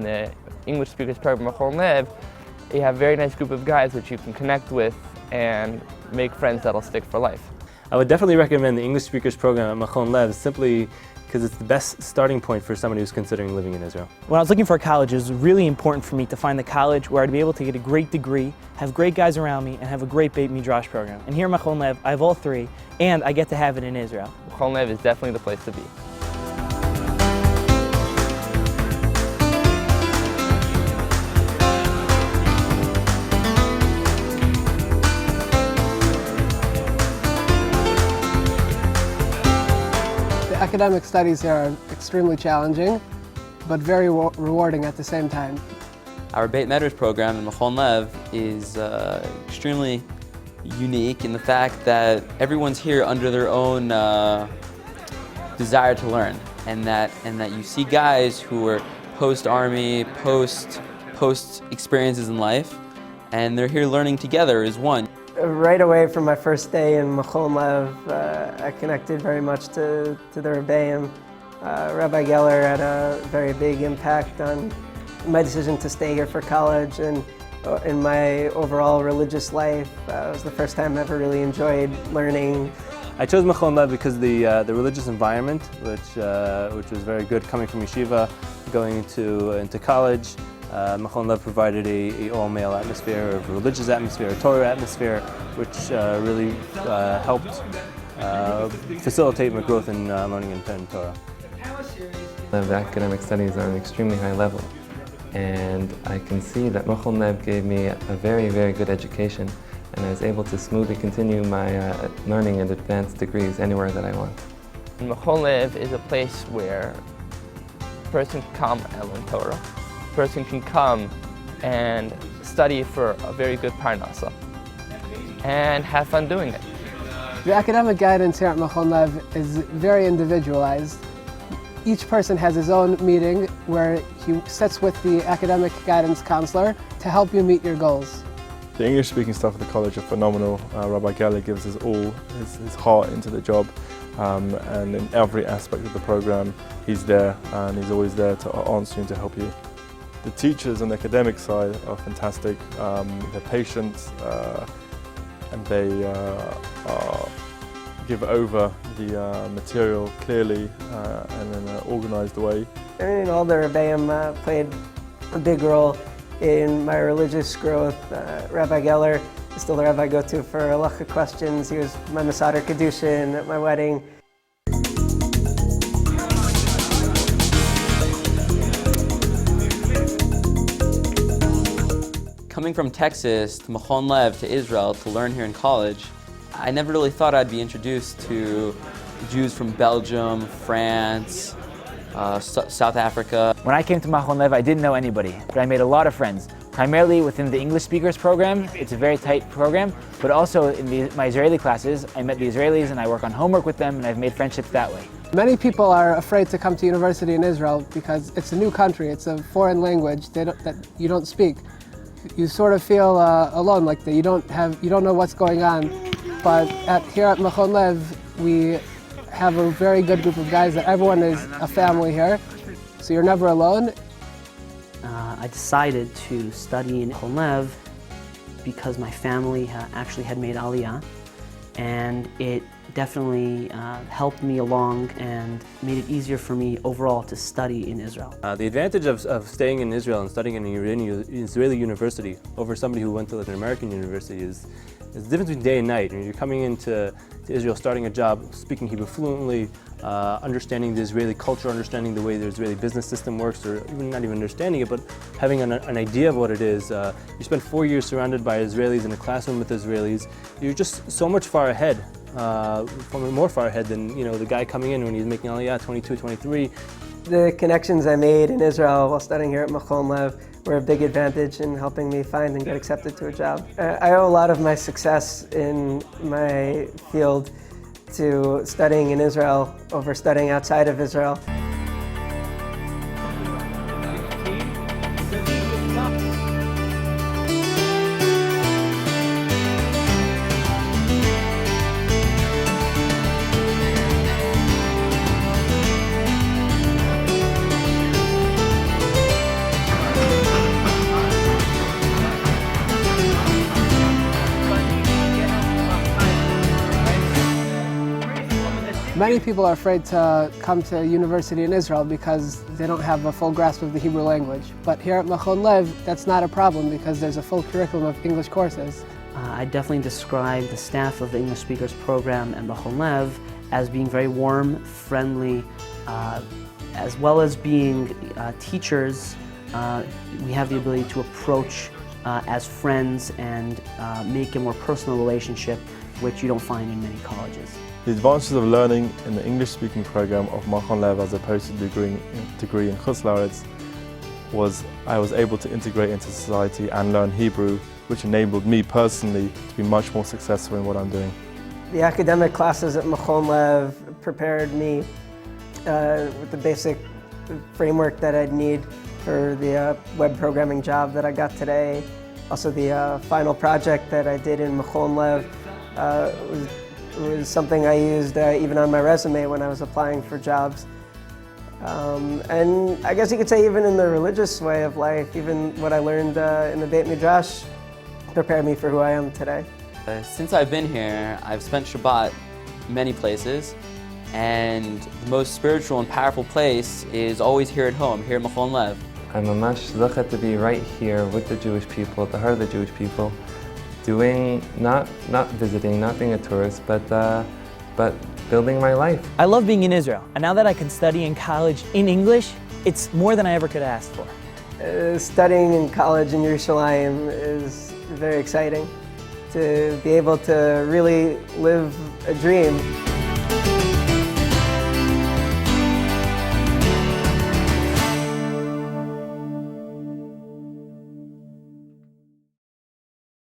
in the English speakers program at Machon Lev, you have a very nice group of guys which you can connect with and make friends that'll stick for life. I would definitely recommend the English speakers program at Machon Lev simply because it's the best starting point for somebody who's considering living in Israel. When I was looking for a college, it was really important for me to find the college where I'd be able to get a great degree, have great guys around me, and have a great Beit Midrash program. And here at Machon Lev, I have all three, and I get to have it in Israel. Machon Lev is definitely the place to be. Academic studies here are extremely challenging, but very rewarding at the same time. Our Beit Medrash program in Machon Lev is extremely unique in the fact that everyone's here under their own desire to learn, and that you see guys who are post-army, post experiences in life, and they're here learning together as one. Right away from my first day in Machon Lev, I connected very much to the Rebbeim. Rabbi Geller had a very big impact on my decision to stay here for college, and in my overall religious life. It was the first time I ever really enjoyed learning. I chose Machon Lev because the religious environment, which was very good coming from yeshiva, going into college. Machon Lev provided a all-male atmosphere, a religious atmosphere, a Torah atmosphere, which really helped facilitate my growth in learning and Torah. The academic studies are an extremely high level, and I can see that Machon Lev gave me a very, very good education, and I was able to smoothly continue my learning and advanced degrees anywhere that I want. Machon Lev is a place where a person can come and learn Torah. A person can come and study for a very good parnasa and have fun doing it. The academic guidance here at Machon Lev is very individualized. Each person has his own meeting where he sits with the academic guidance counselor to help you meet your goals. The English-speaking staff of the college are phenomenal. Rabbi Geller gives his all, his heart into the job, and in every aspect of the program he's there, and he's always there to answer you and to help you. The teachers on the academic side are fantastic. They're patient, and they give over the material clearly and in an organized way. I mean, all the Rebbeim played a big role in my religious growth. Rabbi Geller is still the rabbi I go to for halacha questions. He was my Masader Kedushin at my wedding. Coming from Texas to Machon Lev to Israel to learn here in college, I never really thought I'd be introduced to Jews from Belgium, France, South Africa. When I came to Machon Lev, I didn't know anybody, but I made a lot of friends. Primarily within the English speakers program, it's a very tight program, but also in my Israeli classes, I met the Israelis and I work on homework with them, and I've made friendships that way. Many people are afraid to come to university in Israel because it's a new country, it's a foreign language that you don't speak. You sort of feel alone, like that you don't know what's going on. But here at Machon Lev, we have a very good group of guys that everyone is a family here, so you're never alone. I decided to study in Machon Lev because my family actually had made Aliyah, and it definitely helped me along and made it easier for me overall to study in Israel. The advantage of staying in Israel and studying in an Israeli university over somebody who went to an American university is the difference between day and night. You're coming into Israel, starting a job, speaking Hebrew fluently, understanding the Israeli culture, understanding the way the Israeli business system works, or even not even understanding it, but having an idea of what it is. You spend 4 years surrounded by Israelis in a classroom with Israelis. You're just so much far ahead, more far ahead than the guy coming in when he's making Aliyah 22, 23. The connections I made in Israel while studying here at Machon Lev were a big advantage in helping me find and get accepted to a job. I owe a lot of my success in my field to studying in Israel over studying outside of Israel. Many people are afraid to come to university in Israel because they don't have a full grasp of the Hebrew language. But here at Machon Lev, that's not a problem because there's a full curriculum of English courses. I definitely describe the staff of the English Speakers Program at Machon Lev as being very warm, friendly, as well as being teachers. We have the ability to approach as friends and make a more personal relationship, which you don't find in many colleges. The advantages of learning in the English-speaking program of Machon Lev as opposed to degree in Chutz La'aretz was I was able to integrate into society and learn Hebrew, which enabled me personally to be much more successful in what I'm doing. The academic classes at Machon Lev prepared me with the basic framework that I'd need for the web programming job that I got today. Also, the final project that I did in Machon Lev was something I used even on my resume when I was applying for jobs. And I guess you could say even in the religious way of life, even what I learned in the Beit Midrash prepared me for who I am today. Since I've been here, I've spent Shabbat many places, and the most spiritual and powerful place is always here at home, here at Machon Lev. I'm mamash zochet to be right here with the Jewish people, at the heart of the Jewish people, doing, not visiting, not being a tourist, but building my life. I love being in Israel, and now that I can study in college in English, it's more than I ever could ask for. Studying in college in Yerushalayim is very exciting. To be able to really live a dream.